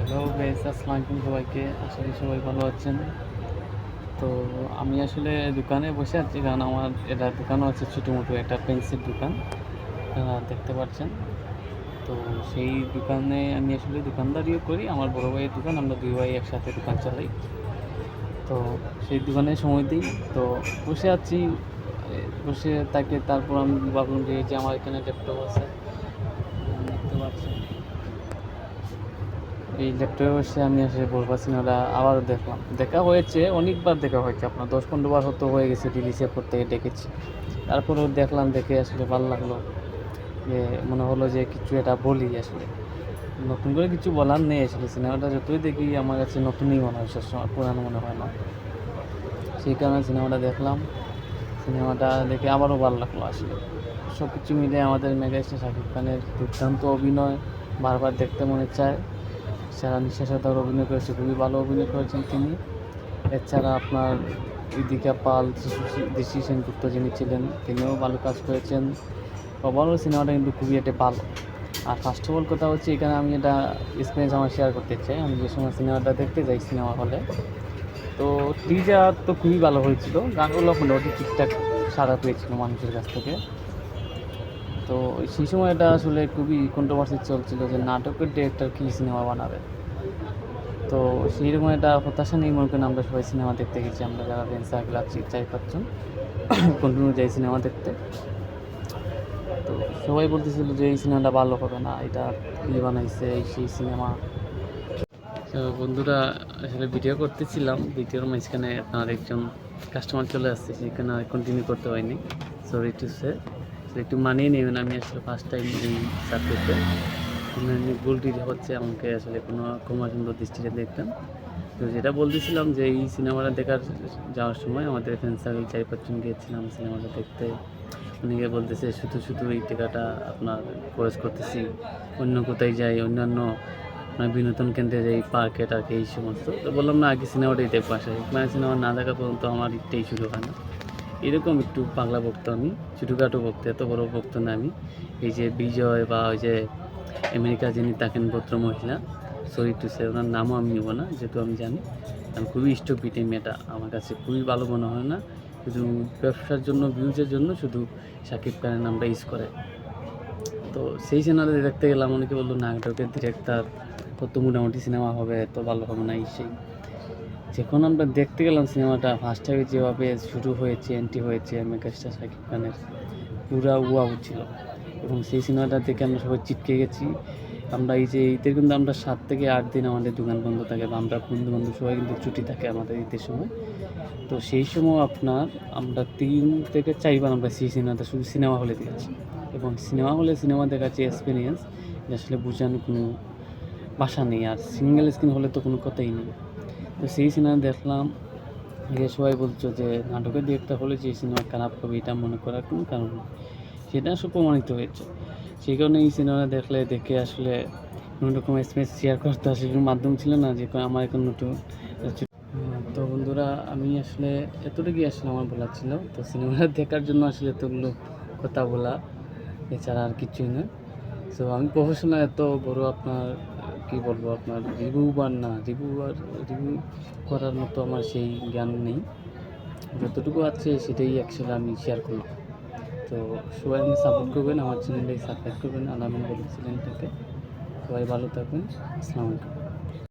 Hello guys, আসসালামু আলাইকুম সবাইকে। আশা করি সবাই ভালো আছেন। তো আমি আসলে দোকানে বসে আছি, কারণ আমার এটা দোকানও আছে, ছোটো মোটো একটা পেন্সিল দোকান, আপনারা দেখতে পাচ্ছেন। তো সেই দোকানে আমি আসলে দোকানদারিও করি, আমার বড় ভাইয়ের দোকান, আমরা দুই ভাই একসাথে দোকান চালাই। তো সেই দোকানে সময় দিই। তো বসে আছি, বসে তাকে তারপর আমি ভাবলাম যে এই যে আমার এখানে ল্যাপটপ আছে, দেখতে পাচ্ছেন। এই ল্যাপটপে বসে আমি আসলে বরবাদ সিনেমাটা আবারও দেখলাম। দেখা হয়েছে, অনেকবার দেখা হয়েছে, আপনার 10-15 বার হয়তো হয়ে গেছে রিলিজের পর থেকে দেখেছি। তারপরেও দেখলাম, দেখে আসলে ভালো লাগলো, যে মনে হলো যে কিছু এটা বলি আসলে। নতুন করে কিছু বলার নেই আসলে, সিনেমাটা যতই দেখি আমার কাছে নতুনই মনে হয়, সবসময় পুরানো মনে হয় না। সেই কারণে সিনেমাটা দেখলাম, সিনেমাটা দেখে আবারও ভালো লাগলো আসলে। সব কিছু মিলে আমাদের মেগাস্টার শাকিব খানের দুর্দান্ত অভিনয়, বারবার দেখতে মনে চায়। সারা নিঃশ্বাসতার অভিনয় করেছে, খুবই ভালো অভিনয় করেছেন তিনি। এছাড়া আপনার ইদিকা পাল, দৃষ্টি সেনগুপ্ত যিনি ছিলেন, তিনিও ভালো কাজ করেছেন। ওভারঅল সিনেমাটা কিন্তু খুবই একটা ভালো। আর ফার্স্ট অফ অল কথা হচ্ছে, এখানে আমি এটা এক্সপিরিয়েন্স আমার শেয়ার করতে চাই। আমি যে সময় সিনেমাটা দেখতে যাই সিনেমা হলে, তো টিজার তো খুবই ভালো হয়েছিল, গানগুলো মোটামুটি ঠিকঠাক সাড়া পেয়েছিল মানুষের কাছ থেকে। তো সেই সময় এটা আসলে খুবই কন্ট্রোভার্সি চলছিল যে নাটকের ডিরেক্টর কী সিনেমা বানাবে। তো সেই রকম একটা হতাশা নিয়ে মনে করেন আমরা সবাই সিনেমা দেখতে গেছি, আমরা যারা ফ্রেন্ড সার্কেল আছি 4-5 জন কন্টিনিউ যাই সিনেমা দেখতে। তো সবাই বলতেছিল যে এই সিনেমাটা ভালো হবে না, এটা কী বানাইছে এই সেই সিনেমা। তো বন্ধুরা, আসলে ভিডিও করতেছিলাম, ভিডিওর মাঝখানে আপনার একজন কাস্টমার চলে আসছে, সেখানে আর কন্টিনিউ করতে হয়নি, সরি টু সে। একটু মানিয়ে নেবেন, আমি আসলে ফার্স্ট টাইম এই সাবজেক্টে ভুলটি হচ্ছে, আমাকে আসলে কোনো ক্ষমা সুন্দর দৃষ্টিতে দেখবেন। তো যেটা বলতেছিলাম, যে এই সিনেমাটা দেখার যাওয়ার সময় আমাদের ফ্রেন্ড সার্কেল 4-5 জন গিয়েছিলাম সিনেমাটা দেখতে। অনেকে বলতেছে শুধু শুধু এই টাকাটা আপনার খরচ করতেছি, অন্য কোথায় যাই, অন্যান্য বিনোদন কেন্দ্রে যাই, পার্কে টার্কে, এই সমস্ত। তো বললাম না, আগে সিনেমাটাই দেখবো, আসে মানে সিনেমা না দেখা পর্যন্ত আমার ইটাই শুরু হয় না। এরকম একটু পাগলা ভক্ত আমি, ছোটোখাটো ভক্ত, এত বড় ভক্ত না আমি। এই যে বিজয় বা ওই যে আমেরিকা যিনি থাকেন ভদ্র মহিলা, সরি টু সে, ওনার নামও আমি নেব না, যেহেতু আমি জানি আমি খুবই স্টুপিড এই মেয়েটা, আমার কাছে খুবই ভালো মনে হয় না। শুধু ব্যবসার জন্য, ভিউজের জন্য শুধু শাকিব খানের নামটা ইউজ করে। তো সেই সিনেমাটা দেখতে গেলাম, অনেকে বললো নাটকের ডিরেক্টর, কত মোটামুটি সিনেমা হবে, এত ভালো হবে না, এই সেই। যখন আমরা দেখতে গেলাম সিনেমাটা, ফার্স্ট হাফে যেভাবে শুরু হয়েছে, এন্ট্রি হয়েছে মেগাস্টার শাকিব খানের, পুরা ওয়াও ছিল। এবং সেই সিনেমাটা দেখে আমরা সবাই চিটকে গেছি। আমরা এই যে ঈদের কিন্তু আমরা 7 থেকে 8 দিন আমাদের দোকান বন্ধ থাকে, বা আমরা বন্ধু বান্ধব সবাই কিন্তু ছুটি থাকে আমাদের ঈদের সময়। তো সেই সময় আপনার আমরা 3 থেকে 4 বার আমরা সেই সিনেমাটা শুধু সিনেমা হলে দেখেছি। এবং সিনেমা হলে সিনেমা দেখার যে এক্সপিরিয়েন্স, আসলে বোঝানোর কোনো ভাষা নেই। আর সিঙ্গেল স্ক্রিন হলে তো কোনো কথাই নেই। তো সেই সিনেমা দেখলাম, যে সবাই বলছো যে নাটকের ডিরেক্টর হলে যে সিনেমা খারাপ হবে, এটা মনে করার কোনো কারণ নেই, সেটা আসলে প্রমাণিত হয়েছে। সেই কারণে এই সিনেমা দেখে আসলে কোনো রকম এক্সপিরিয়েন্স শেয়ার করতে আসলে কোনো মাধ্যম ছিল না, যে আমার এখন নতুন। তো বন্ধুরা, আমি আসলে এতটুকুই আসলে আমার বলার ছিল। তো সিনেমাটা দেখার জন্য আসলে এতগুলো কথা বলা, এছাড়া আর কিছুই না। সো আমি প্রফেশনাল এত বড় আপনার কী বলবো, আপনার রিভিউ করার মতো আমার সেই জ্ঞান নেই। যতটুকু আছে সেটাই অ্যাকচুয়ালি আমি শেয়ার করলাম। তো সবাই আমাকে সাপোর্ট করবেন, আমার চ্যানেলটাকে সাবস্ক্রাইব করবেন, আলামিন বলুন চ্যানেলটাকে। সবাই ভালো থাকবেন, আসসালামু আলাইকুম।